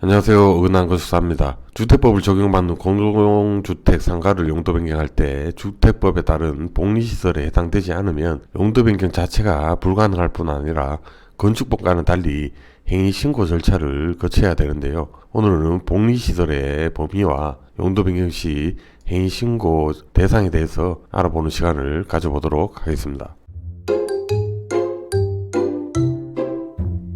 안녕하세요. 은한건축사입니다. 주택법을 적용받는 공동주택 상가를 용도 변경할 때 주택법에 따른 복리시설에 해당되지 않으면 용도 변경 자체가 불가능할 뿐 아니라 건축법과는 달리 행위신고 절차를 거쳐야 되는데요. 오늘은 복리시설의 범위와 용도 변경 시 행위신고 대상에 대해서 알아보는 시간을 가져보도록 하겠습니다.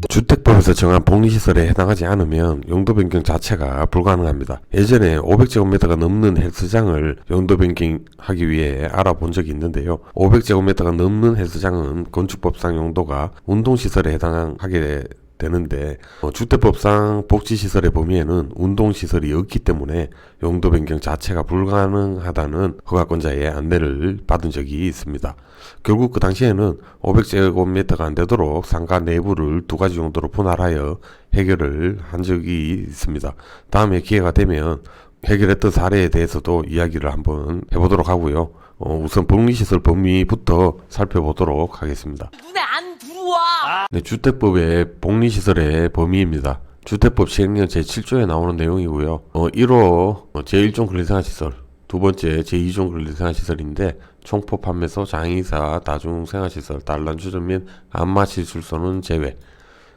주택법에서 정한 복리시설에 해당하지 않으면 용도 변경 자체가 불가능합니다. 예전에 500제곱미터가 넘는 헬스장을 용도 변경하기 위해 알아본 적이 있는데요. 500제곱미터가 넘는 헬스장은 건축법상 용도가 운동시설에 해당하게 되는데 주택법상 복지시설의 범위에는 운동시설이 없기 때문에 용도 변경 자체가 불가능하다는 허가권자의 안내를 받은 적이 있습니다. 결국 그 당시에는 500제곱미터가 안 되도록 상가 내부를 두 가지 용도로 분할하여 해결을 한 적이 있습니다. 다음에 기회가 되면 해결했던 사례에 대해서도 이야기를 한번 해보도록 하고요. 우선 복리시설 범위부터 살펴보도록 하겠습니다. 눈에 안 들어와. 네, 주택법의 복리시설의 범위입니다. 주택법 시행령 제7조에 나오는 내용이고요. 1호 제1종 근린생활시설, 두 번째 제2종 근린생활시설인데 총포 판매소, 장의사, 다중생활시설, 단란주점 및 안마시술소는 제외.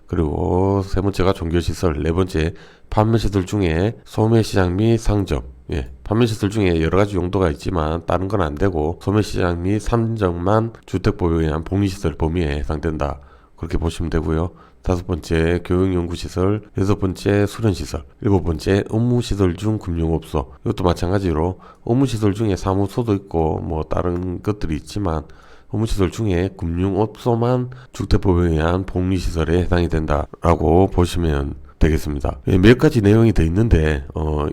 그리고 세 번째가 종교시설, 네 번째 판매시설 중에 소매시장 및 상점. 판매시설 중에 여러가지 용도가 있지만 다른 건 안되고 소매시장 및 상점만 주택법에 의한 복리시설 범위에 해당된다. 그렇게 보시면 되고요. 다섯 번째 교육연구시설, 여섯 번째 수련시설, 일곱 번째 업무시설 중 금융업소. 이것도 마찬가지로 업무시설 중에 사무소도 있고 뭐 다른 것들이 있지만 업무시설 중에 금융업소만 주택법에 의한 복리시설에 해당이 된다라고 보시면 되겠습니다. 몇 가지 내용이 더 있는데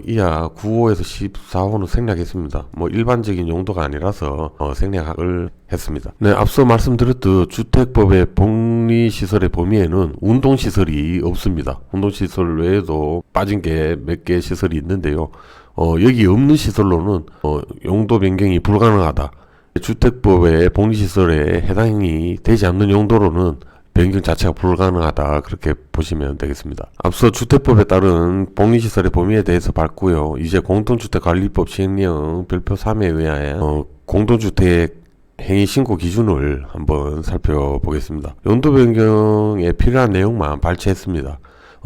이하 9호에서 14호는 생략했습니다. 뭐 일반적인 용도가 아니라서 생략을 했습니다. 네, 앞서 말씀드렸듯 주택법의 복리시설의 범위에는 운동시설이 없습니다. 운동시설 외에도 빠진 게 몇 개 시설이 있는데요. 여기 없는 시설로는 용도 변경이 불가능하다. 주택법의 복리시설에 해당이 되지 않는 용도로는 변경 자체가 불가능하다, 그렇게 보시면 되겠습니다. 앞서 주택법에 따른 복리시설의 범위에 대해서 봤고요. 이제 공동주택관리법 시행령 별표 3에 의하여 공동주택 행위신고 기준을 한번 살펴보겠습니다. 용도 변경에 필요한 내용만 발췌했습니다.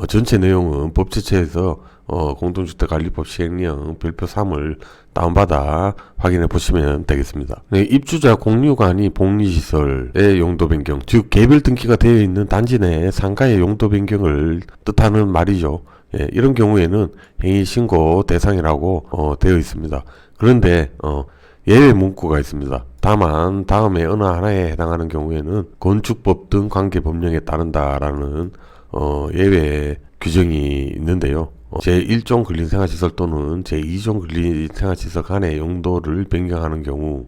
전체 내용은 법제처에서 공동주택관리법 시행령 별표 3을 다운받아 확인해 보시면 되겠습니다. 네, 입주자 공유관이 복리시설의 용도 변경, 즉 개별 등기가 되어 있는 단지 내 상가의 용도 변경을 뜻하는 말이죠. 이런 경우에는 행위신고 대상이라고 되어 있습니다. 그런데 예외 문구가 있습니다. 다만 다음에 어느 하나에 해당하는 경우에는 건축법 등 관계법령에 따른다라는 예외 규정이 있는데요. 제1종 근린생활시설 또는 제2종 근린생활시설 간의 용도를 변경하는 경우,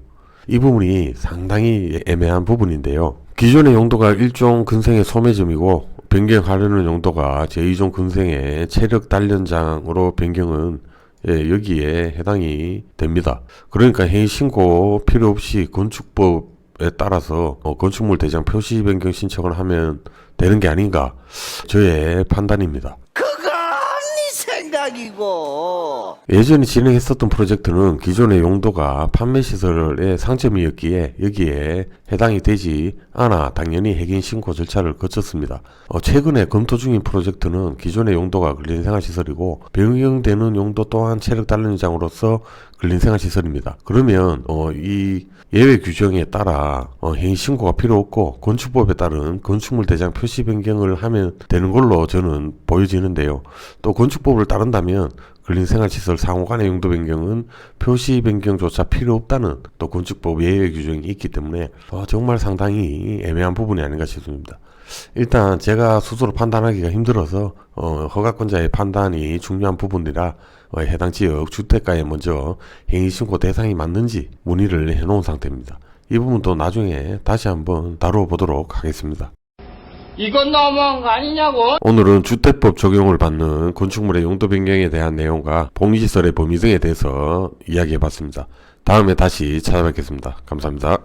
이 부분이 상당히 애매한 부분인데요. 기존의 용도가 1종 근생의 소매점이고 변경하려는 용도가 제2종 근생의 체력 단련장으로 변경은 여기에 해당이 됩니다. 그러니까 행위신고 필요 없이 건축법에 따라서 건축물 대장 표시 변경 신청을 하면 되는 게 아닌가, 저의 판단입니다. 생각이고. 예전에 진행했었던 프로젝트는 기존의 용도가 판매시설의 상점이었기에 여기에 해당이 되지 않아 당연히 해긴신고 절차를 거쳤습니다. 최근에 검토 중인 프로젝트는 기존의 용도가 근린생활시설이고 변경되는 용도 또한 체력단련장으로서 근린생활시설입니다. 그러면 이 예외 규정에 따라 행위신고가 필요 없고 건축법에 따른 건축물 대장 표시 변경을 하면 되는 걸로 저는 보여지는데요. 또 건축법을 따른다면 근린생활시설 상호간의 용도 변경은 표시 변경조차 필요 없다는 또 건축법 예외 규정이 있기 때문에 정말 상당히 애매한 부분이 아닌가 싶습니다. 일단 제가 스스로 판단하기가 힘들어서 허가권자의 판단이 중요한 부분이라 해당 지역 주택가에 먼저 행위신고 대상이 맞는지 문의를 해놓은 상태입니다. 이 부분도 나중에 다시 한번 다뤄보도록 하겠습니다. 이건 너무한 거 아니냐고. 오늘은 주택법 적용을 받는 건축물의 용도 변경에 대한 내용과 복리시설의 범위 등에 대해서 이야기해봤습니다. 다음에 다시 찾아뵙겠습니다. 감사합니다.